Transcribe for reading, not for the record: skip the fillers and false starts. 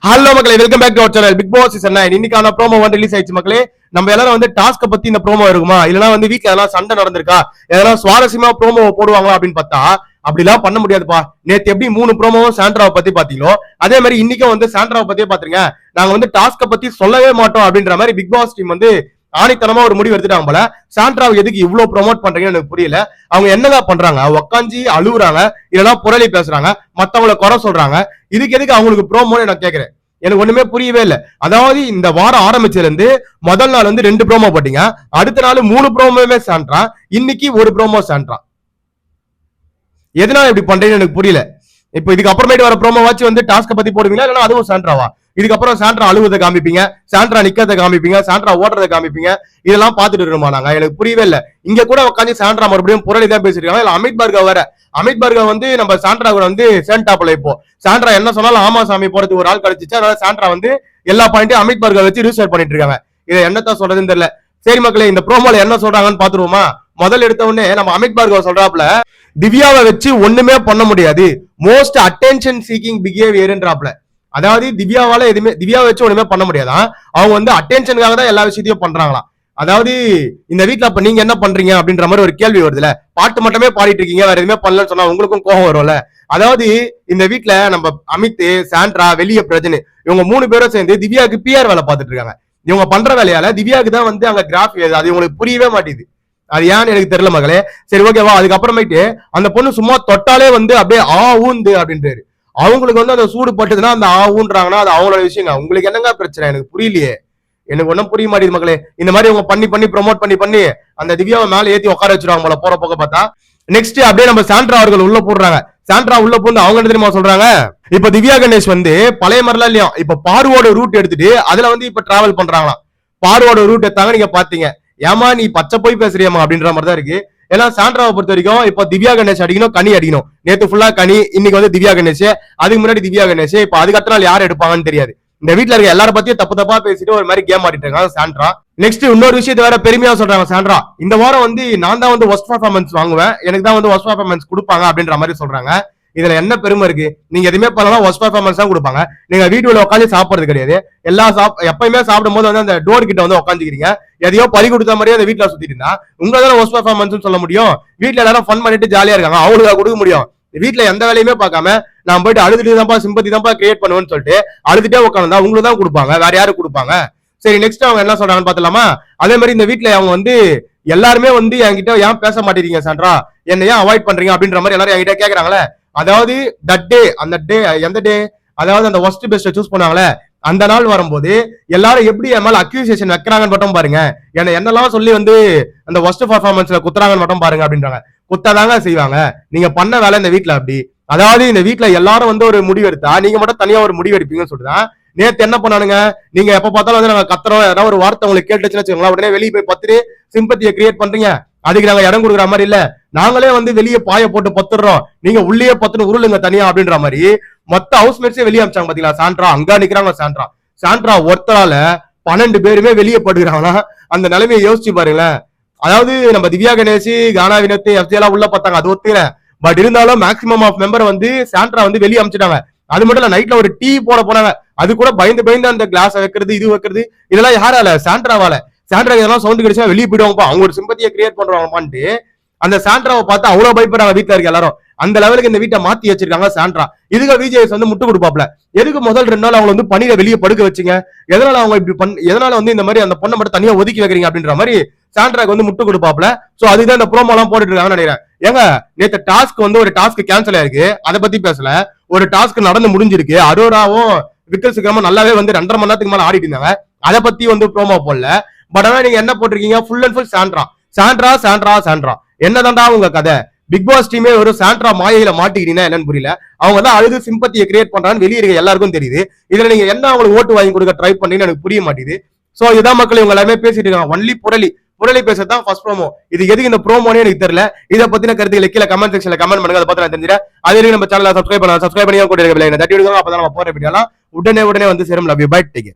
Hello மக்களே, welcome back to our channel Bigg Boss season 9. இன்னைக்கான promo வந்து release ஆயிடுச்சு மக்களே. நம்ம எல்லாரும் வந்து டாஸ்க் பத்தி இந்த ப்ரோமோ இருக்குமா, இல்லனா வந்து வீட்ல எதனா சண்டை நடந்திருக்கா, எதனா சுவாரஸ்யமா ப்ரோமோ போடுவாங்களா அப்படின்னு பார்த்தா அப்படிலாம் பண்ண முடியாதுப்பா. நேத்து எப்படி 3 ப்ரோமோவும் சாண்ட்ராவை பத்தி பாத்தீங்களோ அதே மாதிரி இன்னைக்கும் வந்து சாண்ட்ராவை பத்தியே பாத்துருங்க. நாங்க வந்து டாஸ்க பத்தி சொல்லவே மாட்டோம் அப்படின்ற மாதிரி பிக் பாஸ் டீம் வந்து ஆணித்தனமா ஒரு முடிவு எடுத்துட்டாங்க போல. சாண்ட்ராவை எதுக்கு இவ்வளவு ப்ரோமோட் பண்றீங்கன்னு எனக்கு புரியல. அவங்க என்னதான் பண்றாங்க, உக்காஞ்சி அழுகுறாங்க, இல்லைன்னா புரளி பேசுறாங்க, மத்தவங்களை குறை சொல்றாங்க. இதுக்கு எதுக்கு அவங்களுக்கு ப்ரோமோன்னு நான் கேட்கிறேன். எனக்கு ஒண்ணுமே புரியவே இல்லை. அதாவது இந்த வாரம் ஆரம்பிச்சதுல இருந்து முதல் நாள் வந்து 2 ப்ரோமோ போட்டீங்க, அடுத்த நாள் 3 ப்ரோமோவே சாண்ட்ரா, இன்னைக்கு ஒரு ப்ரோமோ சாண்ட்ரா. எதனால இப்படி பண்றீங்கன்னு எனக்கு புரியல. இப்போ இதுக்கு அப்புறமேட்டு வர ப்ரோமோ வாட்சி வந்து டாஸ்க பத்தி போடுவீங்களா, இல்லைன்னா அதுவும் சாண்ட்ராவா? இதுக்கப்புறம் சாண்ட்ரா அழுவதை காமிப்பீங்க, சாண்ட்ரா நிக்கிறத காமிப்பீங்க, சாண்ட்ரா ஓடுறதை காமிப்பீங்க, இதெல்லாம் பார்த்துட்டு இருக்கோமா நாங்க? எனக்கு புரியவே இல்லை. இங்க கூட உட்காந்து சாண்ட்ரா மறுபடியும் புரளி தான் பேசிருக்காங்க. இல்ல அமித் பார்கவ் வேற. அமித் பார்கவ் வந்து நம்ம சாண்ட்ரா கூட வந்து சேண்டாப்ல இப்போ சாண்ட்ரா என்ன சொன்னாலும் ஆமா சாமி போறதுக்கு ஒரு ஆள் கிடைச்சிச்சு. அதனால சாண்ட்ரா வந்து எல்லா பாயிண்ட்டையும் அமித் பார்கவ் வச்சு ரீசர்ச் பண்ணிட்டு இருக்காங்க. இதை என்னத்தான் சொல்றதுன்னு தெரியல. சரி மக்களே, இந்த ப்ரோமோல என்ன சொல்றாங்கன்னு பாத்துருவோமா? முதல் எடுத்த உடனே நம்ம அமித் பார்கவ் சொல்றாப்ல, திவ்யாவை வச்சு ஒண்ணுமே பண்ண முடியாது, மோஸ்ட் அட்டென்ஷன் சீக்கிங் பிஹேவியர்ன்றாப்ல. அதாவது திவ்யாவால எதுவுமே, திவ்யாவை வச்சு ஒண்ணுமே பண்ண முடியாதான், அவங்க வந்து அட்டென்ஷனுக்காக தான் எல்லா விஷயத்தையும் பண்றாங்களாம். அதாவது இந்த வீட்டுல அப்ப நீங்க என்ன பண்றீங்க அப்படின்ற மாதிரி ஒரு கேள்வி வருதுல. பாட்டு மட்டுமே பாடிட்டு இருக்கீங்க, வேற எதுவுமே பண்ணலன்னு சொன்னா உங்களுக்கும் கோபம் வரும்ல. அதாவது இந்த வீட்டுல நம்ம அமித், சாண்ட்ரா, வெளிய பிரஜன், இவங்க 3 பேரும் சேர்ந்து திவ்யாவுக்கு பிஆர் வேலை பார்த்துட்டு இருக்காங்க. இவங்க பண்ற வேலையால திவ்யாவுக்கு தான் வந்து அங்க கிராஃப் ஏது, அது இவங்களுக்கு புரியவே மாட்டேது. அது ஏன்னு எனக்கு தெரியல மகளே. சரி ஓகேவா. அதுக்கப்புறமேட்டு அந்த பொண்ணு சும்மா தொட்டாலே வந்து அப்படியே ஊந்து அப்படின்றாரு. அவங்களுக்கு வந்து அந்த சூடு பட்டுதுன்னா அந்த ஊன்றாங்கன்னா அது அவங்களோட விஷயங்க. உங்களுக்கு என்னங்க பிரச்சனை எனக்கு புரியலையே. எனக்கு ஒன்னும் புரிய மாட்டேது மக்களே. இந்த மாதிரி அவங்க பண்ணி ப்ரொமோட் பண்ணி அந்த திவ்யாவை மேல ஏத்தி உட்கார வச்சிருவாங்க போல போற பக்கம் பார்த்தா. நெக்ஸ்ட் அப்படியே நம்ம சாண்ட்ரா அவர்கள் உள்ள போடுறாங்க. சாண்ட்ரா உள்ள போந்து அவங்க என்ன தெரியுமா சொல்றாங்க, இப்ப திவ்யா கணேஷ் வந்து பழைய மாதிரிலாம் இல்லையா, இப்ப பார்வோட ரூட் எடுத்துட்டு அதுல வந்து இப்ப டிராவல் பண்றாங்களாம். பார்வோட ரூட் எடுத்தாங்க, நீங்க பாத்தீங்க. ஏமா நீ பச்சை போய் பேசுறியம்மா அப்படின்ற மாதிரி தான் இருக்கு. ஏன்னா சாண்ட்ராவை பொறுத்த வரைக்கும் இப்ப திவ்யா கணேஷ் அடிக்கணும், கனி அடிக்கணும். நேத்து ஃபுல்லா கனி, இன்னைக்கு வந்து திவ்யா கணேஷ், அதுக்கு முன்னாடி திவ்யா கணேஷ். இப்ப அதுக்கு அடுத்த நாள் யார் எடுப்பாங்கன்னு தெரியாது. இந்த வீட்டுல இருக்க எல்லார பத்தியும் தப்பா பேசிட்டு ஒரு மாதிரி கேம் ஆடிட்டு இருக்காங்க சாண்ட்ரா. நெக்ஸ்ட் இன்னொரு விஷயத்தை வேற பெருமையா சொல்றாங்க சாண்ட்ரா, இந்த வாரம் வந்து நான் தான் வந்து ஒஸ்ட் பர்ஃபார்மன்ஸ் வாங்குவேன், எனக்கு தான் வந்து ஒஸ்ட் பர்ஃபார்மன்ஸ் கொடுப்பாங்க அப்படின்ற மாதிரி சொல்றாங்க. இதுல என்ன பெருமை இருக்கு? நீங்க எதுவுமே பண்ணலாம், ஒஸ்ட் பர்ஃபார்மன்ஸ் தான் கொடுப்பாங்க. நீங்க வீட்டுல உட்காந்து சாப்பிடுறது கிடையாது. எப்பயுமே சாப்பிடும் போது வந்து அந்த டோர் கிட்ட வந்து உட்காந்துக்கிறீங்க. எதையோ பறி கொடுத்த மாதிரியே அந்த வீட்டுல சுத்திட்டு இருந்தா உங்களால ஒஸ்ட் பர்ஃபார்மன்ஸ் சொல்ல முடியும்? வீட்டுல எல்லாரும் ஃபன் பண்ணிட்டு ஜாலியா இருக்காங்க, அவங்களுக்கு கொடுக்க முடியும்? வீட்டுல எந்த வேலையுமே பார்க்காம நான் போயிட்டு அழுதுட்டு தான்ப்பா சிம்பத்தி தான்ப்பா கிரியேட் பண்ணுவேன்னு சொல்லிட்டு அழுதுட்டே உட்காந்தா உங்களுக்கு தான் கொடுப்பாங்க, வேற யாரும் கொடுப்பாங்க? சரி நெக்ஸ்ட் அவங்க என்ன சொல்றாங்கன்னு பாத்தலாமா? அதே மாதிரி இந்த வீட்டுல அவங்க வந்து எல்லாருமே வந்து என்கிட்ட ஏன் பேச மாட்டேறீங்க சாண்ட்ரா, என்ன ஏன் அவாய்ட் பண்றீங்க அப்படின்ற மாதிரி எல்லாரும் என்கிட்ட கேக்குறாங்களே. அதாவது தட் டே, அந்த டே எந்த டே, அதாவது அந்த ஒஸ்ட் பெஸ்ட் சூஸ் பண்ணாங்களே அந்த நாள் வரும்போது எல்லாரும் எப்படி என் மேல அக்யூசியேஷன் வைக்கிறாங்கன்னு மட்டும் பாருங்க. என்னெல்லாம் சொல்லி வந்து அந்த ஒஸ்ட் பர்ஃபார்மன்ஸ்ல குத்துறாங்கன்னு மட்டும் பாருங்க அப்படின்றாங்க. குத்தாதாங்க செய்வாங்க. நீங்க பண்ண வேலை இந்த வீட்டுல அப்படி. அதாவது இந்த வீட்டுல எல்லாரும் வந்து ஒரு முடிவு எடுத்தா நீங்க மட்டும் தனியா ஒரு முடிவு எடுப்பீங்கன்னு சொல்லிதான் நேத்து என்ன பண்ணானுங்க. நீங்க எப்ப பார்த்தாலும் வந்து நாங்க கத்துறோம், ஏதாவது ஒரு வார்த்தை உங்களுக்கு கேட்டுச்சுன்னு வச்சுக்கோங்களா, உடனே வெளியே போய் பத்துட்டு சிம்பத்தியை கிரியேட் பண்றீங்க. அதுக்கு நாங்க இடம் கொடுக்குற மாதிரி இல்ல, நாங்களே வந்து வெளியே பாய போட்டு பத்துறோம், நீங்க உள்ளே பத்துட்டு உருளுங்க தனியா அப்படின்ற மாதிரி மொத்த ஹவுஸ்மேட்ஸே வெளியே அமிச்சாங்க பாத்தீங்களா. சாண்ட்ரா அங்க நிக்கிறாங்க. சாண்ட்ரா ஒருத்தரால 12 பேருமே வெளியே படுகிறாங்கன்னா அந்த நிலைமையை யோசிச்சு பாருங்களேன். அதாவது நம்ம திவ்யா கணேஷ், கானா வினோத், எஃப்ஜி எல்லாம் உள்ள பார்த்தாங்க, அது ஒத்துக்கிறேன். பட் இருந்தாலும் மேக்சிமம் ஆஃப் மெம்பர் வந்து சாண்ட்ரா வந்து வெளியே அமிச்சிட்டாங்க. அது மட்டும் இல்ல, நைட்ல ஒரு டீ போனாங்க, அது கூட பயந்து அந்த கிளாஸ் வைக்கிறது இது வைக்கிறது இதெல்லாம் யாரால? சாண்ட்ராவால. சாண்ட்ரா இதெல்லாம் சவுண்ட் கிடைச்சா வெளியே போயிடுவாங்கப்பா, அவங்க ஒரு சிம்பத்தியை கிரியேட் பண்றாங்கப்பான்ட்டு அந்த சாண்ட்ராவை பார்த்து அவ்வளவு பயப்படுறாங்க வீட்டுல இருக்க எல்லாரும். அந்த லெவலுக்கு இந்த வீட்டை மாத்தி வச்சிருக்காங்க சாண்ட்ரா. இதுக்கு விஜய் வந்து முட்டு கொடுப்பாப்ல. எதுக்கு முதல் 2 நாள் அவங்க வந்து பணியில வெளியே படுக்க வச்சுங்க, எதனால அவங்க இப்படி எதனால வந்து இந்த மாதிரி அந்த பொண்ணை மட்டும் தனியா ஒதுக்கி வைக்கிறீங்க அப்படின்ற மாதிரி சாண்ட்ராக்கு வந்து முட்டு கொடுப்பாப்ல. சோ அதுதான் இந்த ப்ரோமோ எல்லாம் போட்டுட்டு இருக்காங்கன்னு நினைக்கிறேன். ஏங்க நேத்து டாஸ்க் வந்து ஒரு டாஸ்க் கேன்சல் ஆயிருக்கு, அதை பத்தி பேசல. ஒரு டாஸ்க் நடந்து முடிஞ்சிருக்கு, அரோராவும் விக்கல் சிக்கிரமும் நல்லாவே வந்து 2.5 மணி நேரத்துக்கு மேல ஆடிட்டு இருந்தாங்க, அதை பத்தி வந்து ப்ரோமோ போடல. பட் ஆனா நீங்க என்ன போட்டிருக்கீங்க, ஃபுல் அண்ட் ஃபுல் சாண்ட்ரா. என்னதான்டா உங்க கதை? பிக் பாஸ் டீமே ஒரு சாண்ட்ரா மாயையில மாட்டிக்கிட்டீங்கன்னா என்னன்னு புரியல. அவங்க தான் அழுது சிம்பத்தியை கிரியேட் பண்றான்னு வெளியே இருக்க எல்லாருக்கும் தெரியுது. இதுல நீங்க என்ன அவங்களுக்கு ஓட்டு வாங்கி கொடுக்க ட்ரை பண்ணீங்கன்னு எனக்கு புரிய மாட்டேது. சோ இதான் மக்கள் இவங்க எல்லாமே பேசிட்டு இருக்காங்க. ஒன்லி புரளி பேசதான் ஃபர்ஸ்ட் ப்ரோமோ. இது எதுக்கு இந்த ப்ரோமோனே எனக்கு தெரியல. இதை பத்தின கருத்துக்களை கீழே கமெண்ட் செக்ஷன்ல கமெண்ட் பண்ணுங்க, அதை பத்தி நான் தெரிஞ்சுக்கிறேன். அதே நம்ம சேனலை சப்ஸ்கிரைப் பண்ணி கூட இருக்க அப்பதான் நம்ம போற வீடியோலாம் உடனே வந்து சேரும். Love you, bye, take care.